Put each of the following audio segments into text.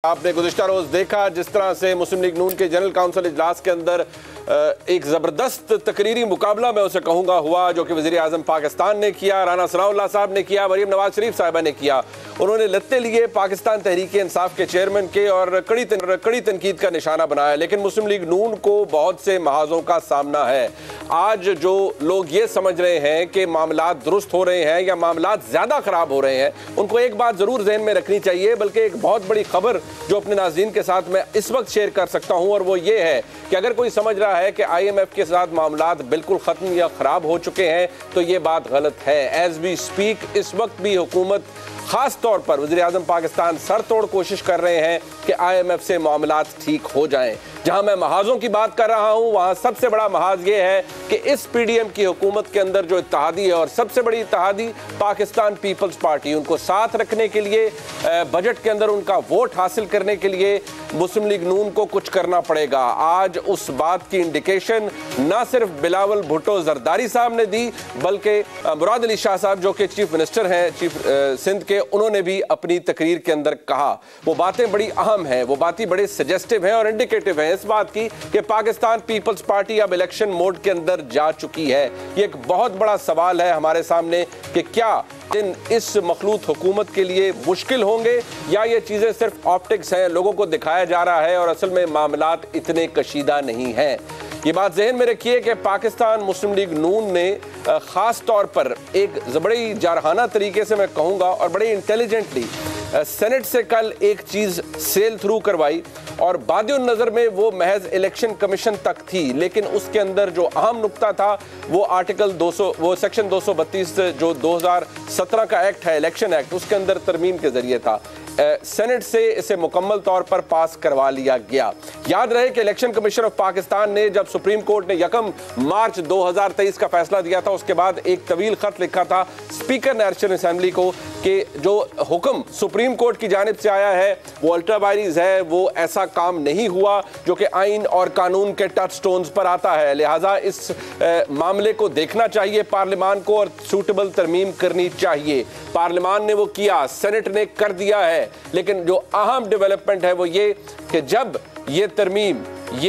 आपने गुज़िश्ता रोज देखा जिस तरह से मुस्लिम लीग नून के जनरल काउंसिल इजलास के अंदर एक ज़बरदस्त तकरीरी मुकाबला मैं उसे कहूँगा हुआ, जो कि वज़ीर आज़म पाकिस्तान ने किया, राना सनाउल्लाह साहब ने किया, मरीम नवाज शरीफ साहिबा ने किया। उन्होंने लत्ते लिए पाकिस्तान तहरीक इंसाफ के चेयरमैन के और कड़ी तनकीद का निशाना बनाया। लेकिन मुस्लिम लीग नून को बहुत से महाजों का सामना है। आज जो लोग ये समझ रहे हैं कि मामलात दुरुस्त हो रहे हैं या मामलात ज़्यादा ख़राब हो रहे हैं, उनको एक बात ज़रूर ज़हन में रखनी चाहिए, बल्कि एक बहुत बड़ी खबर जो अपने नाज़रीन के साथ मैं इस वक्त शेयर कर सकता हूँ, और वो ये है कि अगर कोई समझ रहा है कि IMF के साथ मामलात बिल्कुल ख़त्म या ख़राब हो चुके हैं तो ये बात गलत है। एज़ वी स्पीक इस वक्त भी हुकूमत ख़ास तौर पर वज़ीर आज़म पाकिस्तान सर तोड़ कोशिश कर रहे हैं कि IMF से मामलात ठीक हो जाएं। जहां मैं महाजों की बात कर रहा हूं, वहां सबसे बड़ा महाज ये है कि इस PDM की हुकूमत के अंदर जो इत्तेहादी है, और सबसे बड़ी इत्तेहादी पाकिस्तान पीपल्स पार्टी, उनको साथ रखने के लिए बजट के अंदर उनका वोट हासिल करने के लिए मुस्लिम लीग नून को कुछ करना पड़ेगा। आज उस बात की इंडिकेशन ना सिर्फ बिलावल भुट्टो जरदारी साहब ने दी, बल्कि मुराद अली शाह साहब जो कि चीफ मिनिस्टर हैं सिंध के, उन्होंने भी अपनी तकरीर के अंदर कहा। वो बातें बड़ी अहम हैं, वो बातें बड़े सजेस्टिव हैं और इंडिकेटिव हैं इस बात की कि पाकिस्तान पीपल्स पार्टी अब इलेक्शन मोड के अंदर जा चुकी है। ये एक बहुत बड़ा सवाल है हमारे सामने कि क्या दिन इस मखलूत हुकूमत के लिए मुश्किल होंगे या ये चीज़ें सिर्फ ऑप्टिक्स हैं, लोगों को दिखाया जा रहा है और असल में मामलात इतने कशीदा नहीं हैं। ये बात ज़हन में रखिए कि पाकिस्तान मुस्लिम लीग नून ने ख़ास तौर पर एक बड़ी जारहाना तरीके से मैं कहूँगा और बड़े इंटेलिजेंटली सेनेट से कल एक चीज़ सेल थ्रू करवाई, और बादियों नज़र में वो महज इलेक्शन कमीशन तक थी, लेकिन उसके अंदर जो अहम नुक्ता था वो आर्टिकल 200, वो सेक्शन 232 जो 2017 का एक्ट है, इलेक्शन एक्ट, उसके अंदर तरमीम के ज़रिए था। सेनेट से इसे मुकम्मल तौर पर पास करवा लिया गया। याद रहे कि इलेक्शन कमीशन ऑफ पाकिस्तान ने जब सुप्रीम कोर्ट ने 1 मार्च 2023 का फैसला दिया था, उसके बाद एक तवील खत लिखा था स्पीकर नेशनल असेंबली को कि जो हुक्म सुप्रीम कोर्ट की जानिब से आया है वो अल्ट्रा वायरीज है, वो ऐसा काम नहीं हुआ जो कि आइन और कानून के टच स्टोन्स पर आता है, लिहाजा इस मामले को देखना चाहिए पार्लियामान को और सूटेबल तरमीम करनी चाहिए। पार्लियामान ने वो किया, सेनेट ने कर दिया है, लेकिन जो अहम डेवलपमेंट है वो ये कि जब ये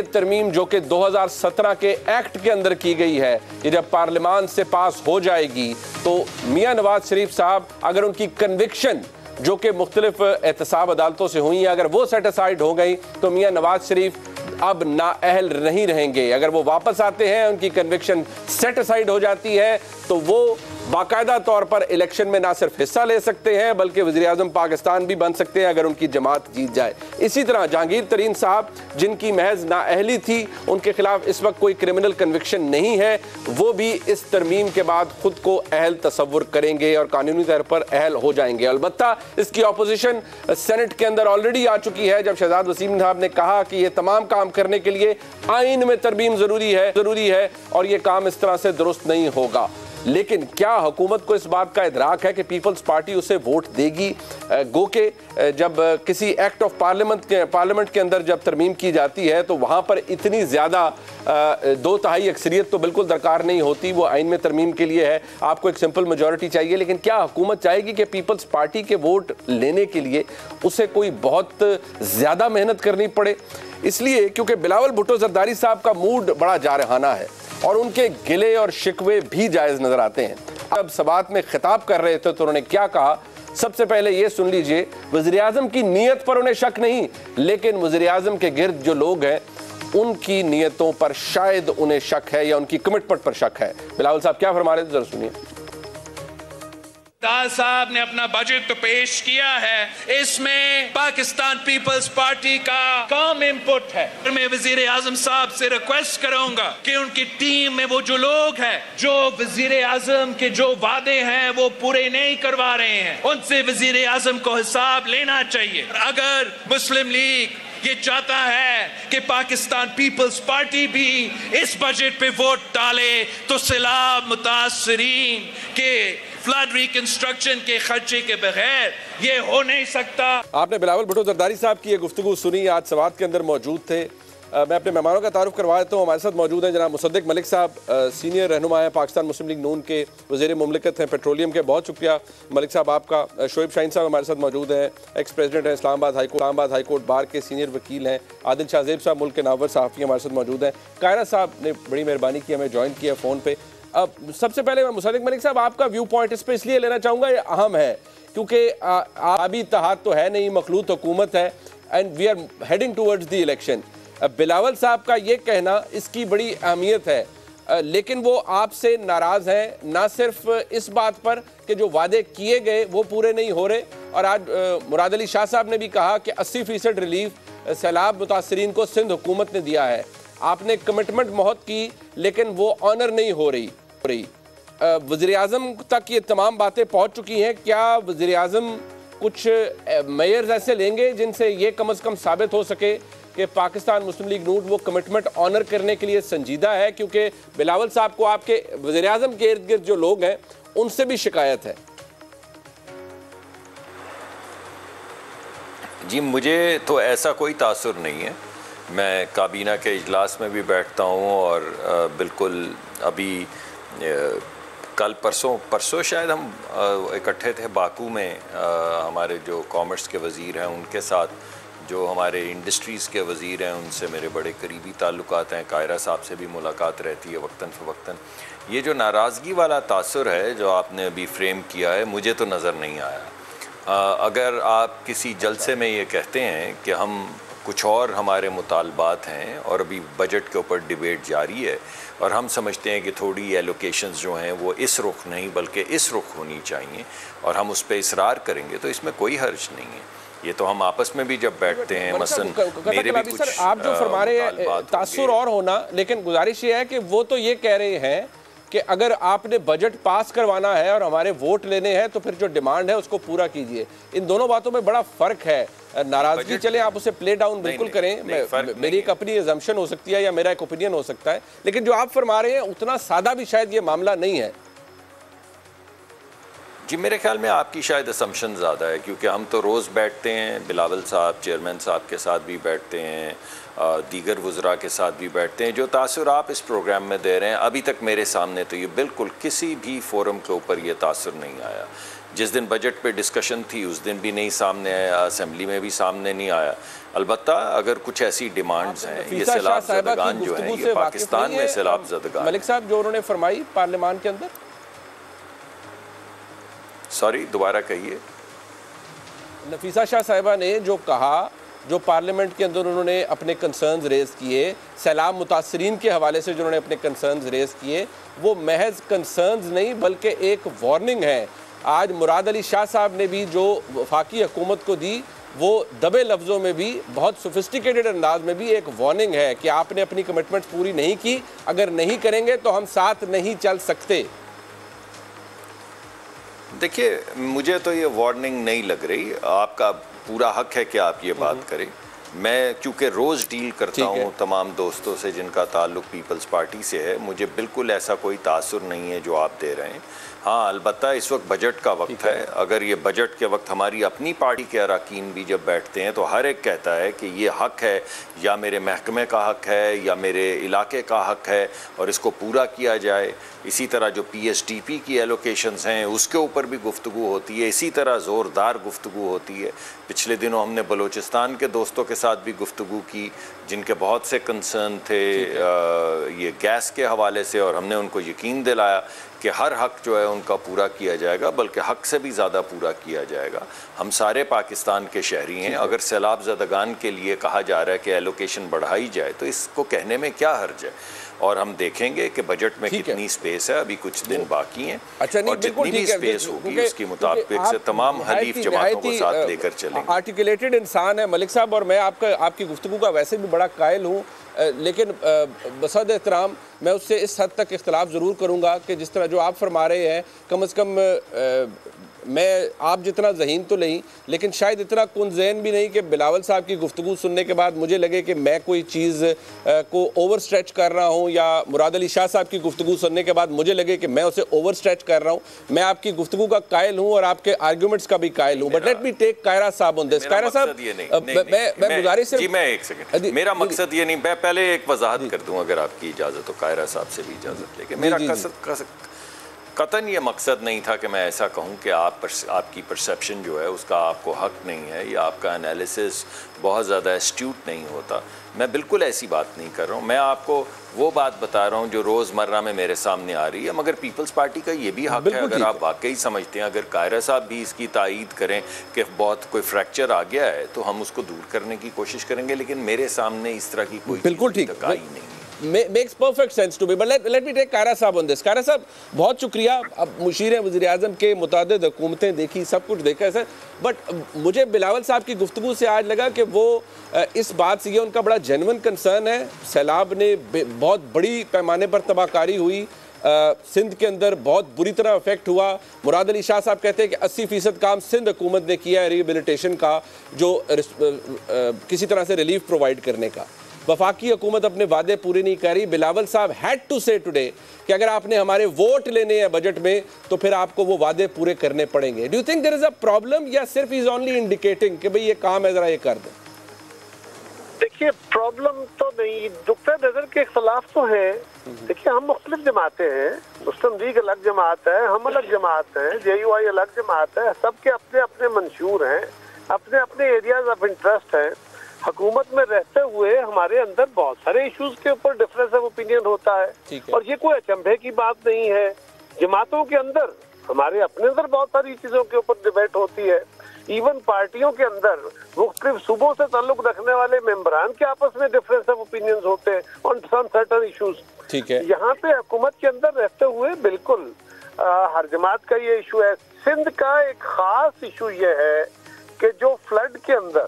तरमीम जो कि 2017 के एक्ट के अंदर की गई है, ये जब पार्लियामान से पास हो जाएगी तो मियां नवाज शरीफ साहब, अगर उनकी कन्विक्शन जो कि मुख्तलिफ एहतसाब अदालतों से हुई है, अगर वो सेटिसाइड हो गई तो मियां नवाज शरीफ अब नाअहल नहीं रहेंगे। अगर वो वापस आते हैं, उनकी कन्विक्शन सेटिसाइड हो जाती है, तो वो बाकायदा तौर पर इलेक्शन में ना सिर्फ हिस्सा ले सकते हैं बल्कि वज़ीर आज़म पाकिस्तान भी बन सकते हैं अगर उनकी जमात जीत जाए। इसी तरह जहांगीर तरीन साहब, जिनकी महज नाअहली थी, उनके खिलाफ इस वक्त कोई क्रिमिनल कन्विक्शन नहीं है, वो भी इस तरमीम के बाद खुद को अहल तसव्वुर करेंगे और कानूनी तौर पर अहल हो जाएंगे। अलबत्ता इसकी अपोजिशन सेनेट के अंदर ऑलरेडी आ चुकी है, जब शहजाद वसीम साहब ने कहा कि ये तमाम काम करने के लिए आइन में तरमीम ज़रूरी है और ये काम इस तरह से दुरुस्त नहीं होगा। लेकिन क्या हुकूमत को इस बात का इदराक है कि पीपल्स पार्टी उसे वोट देगी? गो के जब किसी एक्ट ऑफ पार्लियामेंट के अंदर जब तरमीम की जाती है तो वहाँ पर इतनी ज़्यादा 2/3 अक्सरियत तो बिल्कुल दरकार नहीं होती, वो आइन में तरमीम के लिए है, आपको एक सिंपल मेजॉरिटी चाहिए। लेकिन क्या हुकूमत चाहेगी कि पीपल्स पार्टी के वोट लेने के लिए उसे कोई बहुत ज़्यादा मेहनत करनी पड़े? इसलिए क्योंकि बिलावल भुट्टो जरदारी साहब का मूड बड़ा जारहाना है और उनके गिले और शिकवे भी जायज़ नज़र आते हैं। अब सबात में खिताब कर रहे थे तो उन्होंने क्या कहा, सबसे पहले ये सुन लीजिए। वज़ीर आज़म की नीयत पर उन्हें शक नहीं, लेकिन वज़ीर आज़म के गिर्द जो लोग हैं उनकी नीयतों पर शायद उन्हें शक है या उनकी कमिटमेंट पर शक है। बिलावल साहब क्या फरमा रहे थे, जरा सुनिए। साहब ने अपना बजट तो पेश किया है, इसमें पाकिस्तान पीपल्स पार्टी का कम इनपुट है। मैं वजीर आजम साहब से रिक्वेस्ट करूंगा कि उनकी टीम में वो जो लोग हैं जो वजीर आजम के जो वादे हैं वो पूरे नहीं करवा रहे हैं, उनसे वजीर आजम को हिसाब लेना चाहिए। अगर मुस्लिम लीग ये चाहता है कि पाकिस्तान पीपल्स पार्टी भी इस बजट पे वोट डाले तो सैलाब मुतासरीन के फ्लड रिकंस्ट्रक्शन के खर्चे के बगैर ये हो नहीं सकता। आपने बिलावल भुट्टो जरदारी साहब की ये गुफ्तगू सुनी, आज सवात के अंदर मौजूद थे। मैं अपने मेहमानों का तारुफ करवा देता हूँ। हमारे साथ मौजूद हैं जनाब मुसद्दिक मलिक साहब, सीनियर रहनुमा हैं पाकिस्तान मुस्लिम लीग नून के, वज़ीर मुमलिकत हैं पेट्रोलियम के। बहुत शुक्रिया मलिक साहब आपका। शोएब शाहीन साहब हमारे साथ मौजूद हैं, एक्स प्रेसिडेंट हैं इस्लामाबाद हाई कोर्ट बार के, सीनियर वकील हैं। आदिल शाहजेब साहब मुल्क के नावर सहाफ़ी हमारे साथ मौजूद हैं। कायरा साहब ने बड़ी मेहरबानी की हमें ज्वाइन किया फ़ोन पर। अब सबसे पहले मैं मुसद्दिक मलिक साहब आपका व्यू पॉइंट इस पर इसलिए लेना चाहूँगा, ये अहम है क्योंकि अभी इत्तेहाद तो है नहीं, मखलूत हुकूमत है and we are heading towards the election. Bilawal साहब का ये कहना इसकी बड़ी अहमियत है, लेकिन वो आपसे नाराज़ हैं ना सिर्फ इस बात पर कि जो वादे किए गए वो पूरे नहीं हो रहे, और आज मुराद अली शाह साहब ने भी कहा कि 80% रिलीफ सैलाब मुतासरीन को सिंध हुकूमत ने दिया है। आपने कमिटमेंट बहुत की लेकिन वो ऑनर नहीं हो रही। वज़ीर आज़म तक ये तमाम बातें पहुँच चुकी हैं। क्या वज़ीर आज़म कुछ मेयर्स ऐसे लेंगे जिनसे ये कम से कम साबित हो सके कि पाकिस्तान मुस्लिम लीग नून वो कमिटमेंट ऑनर करने के लिए संजीदा है? क्योंकि बिलावल साहब को आपके वज़ीर आज़म के इर्द गिर्द जो लोग हैं उनसे भी शिकायत है। जी, मुझे तो ऐसा कोई तासुर नहीं है। मैं काबीना के इजलास में भी बैठता हूँ और बिल्कुल अभी कल परसों शायद हम इकट्ठे थे बाकू में, हमारे जो कॉमर्स के वज़ीर हैं उनके साथ, जो हमारे इंडस्ट्रीज़ के वज़ीर हैं उनसे मेरे बड़े करीबी ताल्लुकात हैं। कायरा साहब से भी मुलाकात रहती है वक्तन फ़वक्तन। ये जो नाराज़गी वाला तासुर है जो आपने अभी फ्रेम किया है, मुझे तो नज़र नहीं आया। अगर आप किसी जलसे में ये कहते हैं कि हम कुछ और हमारे मुतालबात हैं और अभी बजट के ऊपर डिबेट जारी है और हम समझते हैं कि थोड़ी एलोकेशंस जो हैं वो इस रुख नहीं बल्कि इस रुख होनी चाहिए और हम उस पर इसरार करेंगे, तो इसमें कोई हर्ज नहीं है। ये तो हम आपस में भी जब बैठते हैं, मसलन मेरे भी कुछ सर आप जो फरमा रहे हैं तासुर और होना, लेकिन गुजारिश ये है कि वो तो ये कह रहे हैं कि अगर आपने बजट पास करवाना है और हमारे वोट लेने हैं तो फिर जो डिमांड है उसको पूरा कीजिए। इन दोनों बातों में बड़ा फ़र्क है। नाराज़गी चले आप उसे प्ले डाउन बिल्कुल करें, मेरी एक अपनी एजम्पशन हो सकती है या मेरा एक ओपिनियन हो सकता है, लेकिन जो आप फरमा रहे हैं उतना सादा भी शायद ये मामला नहीं है। जी, मेरे ख्याल में आपकी शायद असम्पशन ज़्यादा है, क्योंकि हम तो रोज़ बैठते हैं, बिलावल साहब चेयरमैन साहब के साथ भी बैठते हैं, दीगर वज़रा के साथ भी बैठते हैं। जो तासुर आप इस प्रोग्राम में दे रहे हैं, अभी तक मेरे सामने तो ये बिल्कुल किसी भी फोरम के ऊपर ये तासुर नहीं आया। जिस दिन बजट पे डिस्कशन थी उस दिन भी नहीं सामने आया, असेंबली में भी सामने नहीं आया। अलबत्ता अगर कुछ ऐसी डिमांड्स हैं, ये सैलाब ज़दगान जो हैं, ये पाकिस्तान में सैलाब ज़दगान मलिक साहब जो उन्होंने फरमाई पार्लियामान के अंदर, सॉरी दोबारा कहिए। नफीसा शाह साहिबा ने जो कहा, जो पार्लियामेंट के अंदर उन्होंने अपने कंसर्न्स रेज़ किए, सैलाब मुतासरीन के हवाले से जो उन्होंने अपने कंसर्न्स रेज़ किए, वो महज कंसर्न्स नहीं बल्कि एक वार्निंग है। आज मुराद अली शाह साहब ने भी जो वफाकी हुकूमत को दी, वो दबे लफ्ज़ों में भी बहुत सोफिस्टिकेटेड अंदाज में भी एक वार्निंग है कि आपने अपनी कमिटमेंट पूरी नहीं की, अगर नहीं करेंगे तो हम साथ नहीं चल सकते। देखिए, मुझे तो ये वार्निंग नहीं लग रही। आपका पूरा हक है कि आप ये बात करें। मैं चूँकि रोज़ डील करता हूँ तमाम दोस्तों से जिनका ताल्लुक़ पीपल्स पार्टी से है, मुझे बिल्कुल ऐसा कोई तासुर नहीं है जो आप दे रहे हैं। हाँ, अलबत्ता इस वक्त बजट का वक्त है। अगर ये बजट के वक्त हमारी अपनी पार्टी के अरकान भी जब बैठते हैं तो हर एक कहता है कि ये हक है, या मेरे महकमे का हक है या मेरे इलाके का हक है और इसको पूरा किया जाए। इसी तरह जो PSDP की एलोकेशंस हैं उसके ऊपर भी गुफ्तगू होती है, इसी तरह ज़ोरदार गुफ्तगू होती है। पिछले दिनों हमने बलूचिस्तान के दोस्तों के साथ भी गुफ्तगू की जिनके बहुत से कंसर्न थे ये गैस के हवाले से, और हमने उनको यकीन दिलाया कि हर हक जो है उनका पूरा किया जाएगा, बल्कि हक से भी ज़्यादा पूरा किया जाएगा। हम सारे पाकिस्तान के शहरी हैं। अगर सैलाब ज़दगान के लिए कहा जा रहा है कि एलोकेशन बढ़ाई जाए तो इसको कहने में क्या हर्ज है, और हम देखेंगे कि बजट में कितनी स्पेस है। अभी कुछ दिन बाकी हैं, और जितनी भी स्पेस होगी उसके मुताबिक से तमाम हलीफ जमातों को साथ लेकर चलेंगे। आर्टिकुलेटेड इंसान है मलिक साहब, और मैं आपकी गुफ्तगू का वैसे भी बड़ा कायल हूँ, लेकिन बसद एहतराम मैं उससे इस हद तक इख्तलाफ ज़रूर करूँगा कि जिस तरह जो आप फरमा रहे हैं, कम अज़ कम मैं आप जितना ज़हीन तो नहीं, लेकिन शायद इतना कुंज़ैन भी नहीं कि बिलावल साहब की गुफ्तगू सुनने के बाद मुझे लगे कि मैं कोई चीज़ को ओवर स्ट्रेच कर रहा हूँ, या मुराद अली शाह साहब की गुफ्तगू सुनने के बाद मुझे लगे कि मैं उसे ओवर स्ट्रेच कर रहा हूँ। मैं आपकी गुफ्तगू का कायल हूँ और आपके आर्ग्यूमेंट्स का भी कायल हूँ। But let me take Kaira साहब ऑन दिस। कायरा साहब, मैं गुजारिश से, जी मैं एक सेकंड, मेरा मकसद ये नहीं, मैं पहले एक वजाहत कर दूं अगर आपकी इजाज़त हो, कायरा साहब से भी इजाज़त लेके। मेरा कतन ये मकसद नहीं था कि मैं ऐसा कहूं कि आपकी परसेप्शन जो है उसका आपको हक नहीं है, या आपका एनालिसिस बहुत ज़्यादा एस्ट्यूट नहीं होता। मैं बिल्कुल ऐसी बात नहीं कर रहा हूं। मैं आपको वो बात बता रहा हूं जो रोज़मर्रा में मेरे सामने आ रही है। मगर पीपल्स पार्टी का ये भी हक है, अगर आप वाकई समझते हैं, अगर कायरा साहब भी इसकी तायीद करें कि बहुत कोई फ्रैक्चर आ गया है, तो हम उसको दूर करने की कोशिश करेंगे। लेकिन मेरे सामने इस तरह की कोई बिल्कुल ठीक आई नहीं। Makes perfect sense to me, but let me take Kiara साहब on this. कायरा साहब, बहुत शुक्रिया। अब मुशीर वज़ीर आज़म के मुतादिद हुकूमतें देखी, सब कुछ देखा है सर, बट मुझे बिलावल साहब की गुफ्तगू से आज लगा कि वो इस बात से, ये उनका बड़ा जेन्युइन कंसर्न है। सैलाब ने बहुत बड़ी पैमाने पर तबाहकारी हुई, सिंध के अंदर बहुत बुरी तरह इफेक्ट हुआ। मुराद अली शाह साहब कहते हैं कि 80% काम सिंध हुकूमत ने किया है रिहेबिलिटेशन का, जो किसी तरह से रिलीफ प्रोवाइड करने का। वफाकी हुकूमत अपने वादे पूरे नहीं कर रही। बिलावल साहब हैड टू से टुडे कि अगर आपने हमारे वोट लेने हैं बजट में, तो फिर आपको वो वादे पूरे करने पड़ेंगे। Do you think there is a problem, या सिर्फ इज ओनली इंडिकेटिंग कि भाई ये काम है, जरा ये कर दें? देखिए, प्रॉब्लम तो नहीं, नुक्ता नजर के खिलाफ तो है। देखिए, हम मुख्तलिफ जमातें हैं, मुस्लिम लीग अलग जमात है, हम अलग जमात हैं, JUI अलग जमात है, सबके अपने अपने मंशूर हैं, अपने अपने एरियाज ऑफ इंटरेस्ट हैं। हुकूमत में रहते हुए हमारे अंदर बहुत सारे इश्यूज के ऊपर डिफरेंस ऑफ ओपिनियन होता है, और ये कोई अचंभे की बात नहीं है। जमातों के अंदर, हमारे अपने अंदर बहुत सारी चीजों के ऊपर डिबेट होती है। इवन पार्टियों के अंदर मुख्तलिफ सूबों से ताल्लुक रखने वाले मेंबरान के आपस में डिफरेंस ऑफ ओपिनियन होते हैं ऑन सम सर्टेन इश्यूज। ठीक है, यहाँ पे हुकूमत के अंदर रहते हुए बिल्कुल हर जमात का ये इशू है। सिंध का एक खास इशू ये है कि जो फ्लड के अंदर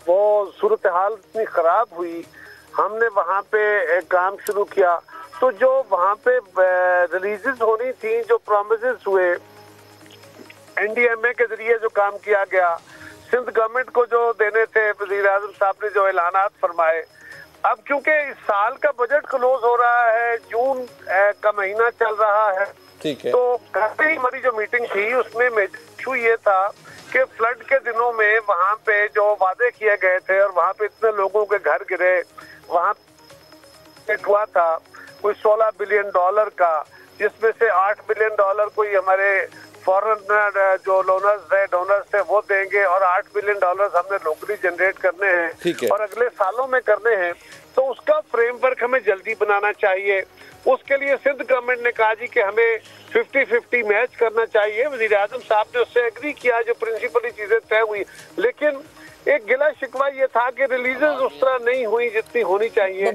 वो सूरत हाल इतनी खराब हुई, हमने वहाँ पे काम शुरू किया, तो जो वहाँ पे रिलीजेस होनी थी, जो प्रोमिसेस हुए, NDMA के जरिए जो काम किया गया, सिंध गवर्नमेंट को जो देने थे, वज़ीर आज़म साहब ने जो ऐलानात फरमाए, अब क्योंकि इस साल का बजट क्लोज हो रहा है, जून का महीना चल रहा है, ठीक है, तो हमारी जो मीटिंग थी उसमें मेजर इशू ये था कि फ्लड के दिनों में वहाँ पे जो वादे किए गए थे, और वहाँ पे इतने लोगों के घर गिरे, वहाँ हुआ था कोई $16 बिलियन का, जिसमें से $8 बिलियन कोई हमारे फॉरेन जो डोनर्स थे वो देंगे, और $8 बिलियन हमने लोकली जनरेट करने हैं और अगले सालों में करने हैं। तो उसका फ्रेमवर्क हमें जल्दी बनाना चाहिए। उसके लिए सिंध गवर्नमेंट ने कहा जी कि हमें 50-50 मैच करना चाहिए। वज़ीर आज़म साहब ने उससे एग्री किया, जो प्रिंसिपली चीजें तय हुई। लेकिन एक गिला शिकवा ये था कि रिलीजेस उस तरह नहीं हुई जितनी होनी चाहिए।